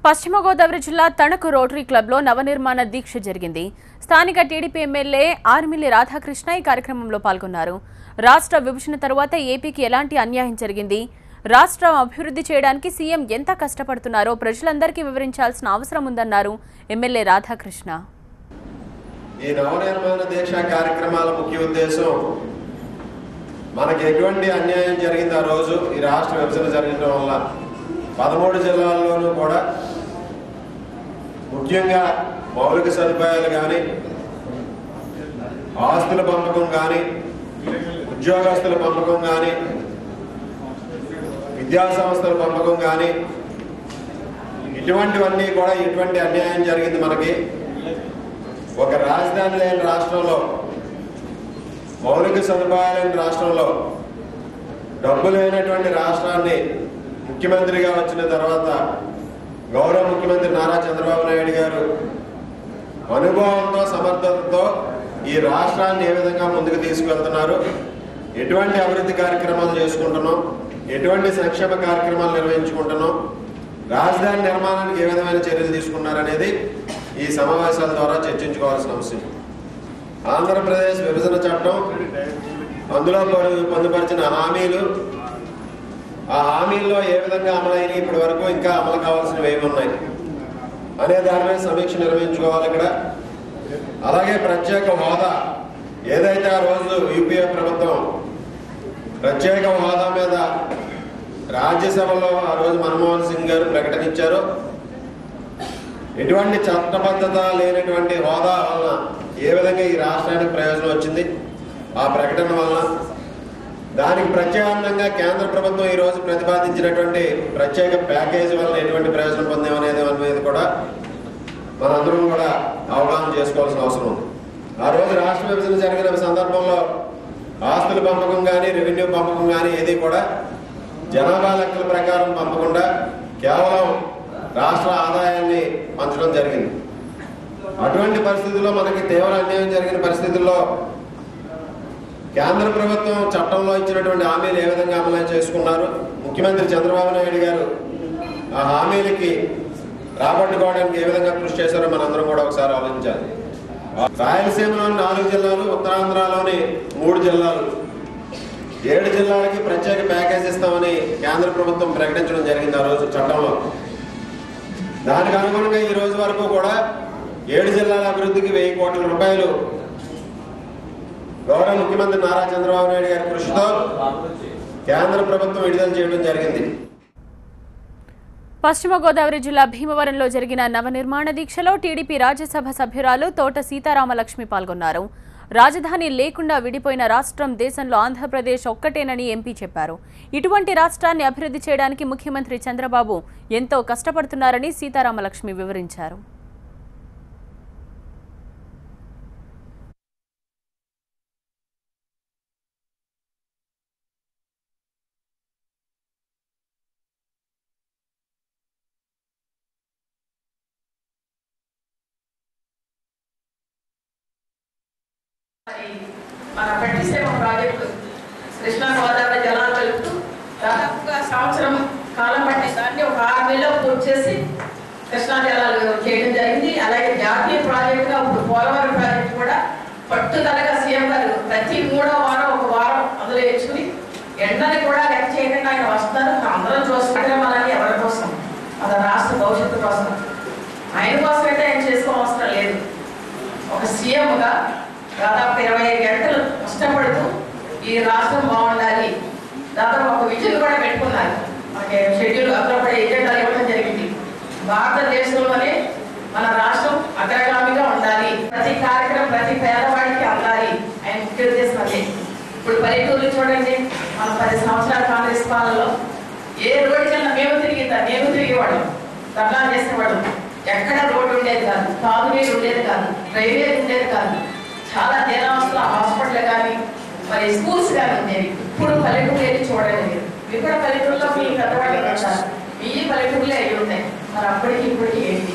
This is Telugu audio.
పశ్చిమ గోదావరి జిల్లా తణుకు రోటరీ క్లబ్లో నవనిర్మాణ దీక్ష జరిగింది. స్థానిక టీడీపీ ఎమ్మెల్యే ఆర్మిల్లి రాధాకృష్ణ ఈ కార్యక్రమంలో పాల్గొన్నారు. రాష్ట్ర విభజన తర్వాత ఏపీకి ఎలాంటి అన్యాయం జరిగింది, రాష్ట్రం అభివృద్ధి చేయడానికి సీఎం ఎంత కష్టపడుతున్నారో ప్రజలందరికీ వివరించాల్సిన అవసరం ఉందన్నారు ఎమ్మెల్యే రాధాకృష్ణ. ఈ నవనిర్మాణ దీక్ష కార్యక్రమాల ముఖ్య ఉద్దేశం మనకి ఎటువంటి అన్యాయం జరిగింది ఆ రోజు ఈ రాష్ట్ర విభజన జరగడం వల్ల 13 జిల్లాల్లోనూ కూడా ముఖ్యంగా మౌలిక సదుపాయాలు కానీ, ఆస్తుల పంపకం కానీ, ఉద్యోగస్తుల పంపకం కానీ, విద్యా సంస్థల పంపకం కానీ, ఇటువంటివన్నీ కూడా ఎటువంటి అన్యాయం జరిగింది. మనకి ఒక రాజధాని లేని రాష్ట్రంలో, మౌలిక సదుపాయాలు లేని రాష్ట్రంలో, డబ్బు లేనటువంటి రాష్ట్రాన్ని ముఖ్యమంత్రిగా వచ్చిన తర్వాత గౌరవ ముఖ్యమంత్రి నారా చంద్రబాబు నాయుడు గారు అనుభవంతో, సమర్థతతో ఈ రాష్ట్రాన్ని ఏ విధంగా ముందుకు తీసుకెళ్తున్నారు, ఎటువంటి అభివృద్ధి కార్యక్రమాలు చేసుకుంటున్నాం, ఎటువంటి సంక్షేమ కార్యక్రమాలు నిర్వహించుకుంటున్నాం, రాజధాని నిర్మాణానికి ఏ విధమైన చర్యలు తీసుకున్నారనేది ఈ సమావేశాల ద్వారా చర్చించుకోవాల్సిన అవసరం. ఆంధ్రప్రదేశ్ విభజన చట్టం, అందులో పొందుపరిచిన హామీలు, ఆ హామీల్లో ఏ విధంగా అమలైన ఇప్పటి వరకు ఇంకా అమలు కావాల్సినవి ఏమున్నాయి అనే దాని మీద సమీక్ష నిర్వహించుకోవాలి ఇక్కడ. అలాగే ప్రత్యేక హోదా, ఏదైతే ఆ రోజు యూపీఏ ప్రభుత్వం ప్రత్యేక హోదా మీద రాజ్యసభలో ఆ రోజు మన్మోహన్ సింగ్ గారు ప్రకటన ఇచ్చారో, ఎటువంటి చట్టబద్ధత లేనటువంటి హోదా వలన ఏ విధంగా ఈ రాష్ట్రానికి ప్రయోజనం వచ్చింది, ఆ ప్రకటన వలన దానికి ప్రత్యామ్నాయంగా కేంద్ర ప్రభుత్వం ఈ రోజు ప్రతిపాదించినటువంటి ప్రత్యేక ప్యాకేజీ వలన ఎటువంటి ప్రయోజనం పొందామనేది అనేది కూడా మనందరం కూడా అవగాహన చేసుకోవాల్సిన అవసరం ఉంది. ఆ రోజు రాష్ట్ర విభజన జరిగిన సందర్భంలో ఆస్తుల పంపకం కానీ, రెవెన్యూ పంపకం కానీ ఏది కూడా జనాభా లెక్కల ప్రకారం పంపకుండా కేవలం రాష్ట్ర ఆదాయాన్ని పంచడం జరిగింది. అటువంటి పరిస్థితుల్లో మనకి తీవ్ర అన్యాయం జరిగిన పరిస్థితుల్లో కేంద్ర ప్రభుత్వం చట్టంలో ఇచ్చినటువంటి హామీలు ఏ విధంగా అమలు చేసుకున్నారు, ముఖ్యమంత్రి చంద్రబాబు నాయుడు గారు ఆ హామీలకి రాబట్టుకోవడానికి ఏ విధంగా కృషి చేశారో మనందరం కూడా ఒకసారి ఆలోచించాలి. రాయలసీమలోని 4 జిల్లాలు, ఉత్తరాంధ్రలోని 3 జిల్లాలు, 7 జిల్లాలకి ప్రత్యేక ప్యాకేజ్ ఇస్తామని కేంద్ర ప్రభుత్వం ప్రకటించడం జరిగింది ఆ రోజు చట్టంలో. దానికి అనుగుణంగా ఈ రోజు వరకు కూడా 7 జిల్లాల అభివృద్ధికి 1000 కోట్ల రూపాయలు గౌరవ ముఖ్యమంత్రి నారా చంద్రబాబు నాయుడు గారి కృషితో కేంద్ర ప్రభుత్వం విడుదల చేయడం జరిగింది. పశ్చిమ గోదావరి జిల్లా భీమవరంలో జరిగిన నవనిర్మాణ దీక్షలో టీడీపీ రాజ్యసభ సభ్యురాలు తోట సీతారామలక్ష్మి పాల్గొన్నారు. రాజధాని లేకుండా విడిపోయిన రాష్ట్రం దేశంలో ఆంధ్రప్రదేశ్ ఒక్కటేనని ఎంపీ చెప్పారు. ఇటువంటి రాష్ట్రాన్ని అభివృద్ధి చేయడానికి ముఖ్యమంత్రి చంద్రబాబు ఎంతో కష్టపడుతున్నారని సీతారామలక్ష్మి వివరించారు. మన పట్టిసీమ ప్రాజెక్టు కృష్ణా గోదావరి జలాలు కలుపుతూ దాదాపుగా సంవత్సరం కాలం పట్టి దాన్ని ఒక 6 నెలల్లో పూర్తి చేసి కృష్ణా జలాలు చేయడం జరిగింది. అలాగే జాతీయ ప్రాజెక్టుగా ఇప్పుడు పోలవరం ప్రాజెక్టు కూడా పట్టుదలగా సీఎం గారు ప్రతి 3వ వారం ఒక వారం అందులో వేసుకుని ఎండని కూడా లెక్క చేయకుండా ఆయన వస్తున్నారు. అందరం చూసుకుంటే మనల్ని ఎవరి కోసం, మన రాష్ట్ర భవిష్యత్తు కోసం, ఆయన కోసం అయితే ఆయన చేసుకోవసరం లేదు. ఒక సీఎంగా దాదాపు 25 గంటలు కష్టపడుతూ ఈ రాష్ట్రం బాగుండాలి, దాదాపు ఒక విజన్ కూడా పెట్టుకున్నారు. మనకి షెడ్యూల్ అక్కడ ఎజెండాలు ఇవ్వడం జరిగింది. భారతదేశంలోనే మన రాష్ట్రం అగ్రగామిగా ఉండాలి, ప్రతి కార్యక్రమం ప్రతి పేదవాడికి అందాలి, ఆయన ముఖ్య ఉద్దేశం అదే. ఇప్పుడు పల్లెటూర్లు చూడండి, మన 10 సంవత్సరాల కాంగ్రెస్ పాలనలో ఏ రోడ్డుకన్నా మేము తిరిగేవాళ్ళం, ధర్నా చేసేవాళ్ళం. ఎక్కడ రోడ్డు ఉండేది కాదు, తాగునీరు ఉండేది కాదు, రైల్వే ఉండేది కాదు, చాలా తీరావస్థల హాస్పిటల్ కానీ మరి స్కూల్స్ కానీ ఉండేవి. ఇప్పుడు పల్లెటూరు వెళ్ళి చూడండి, మీరు కూడా పల్లెటూరులో మీ పెద్దవాళ్ళు ఉంటారు, మీ పల్లెటూరులే అయ్యి ఉంటాయి. మరి అప్పటికి ఇప్పటికి ఏంటి?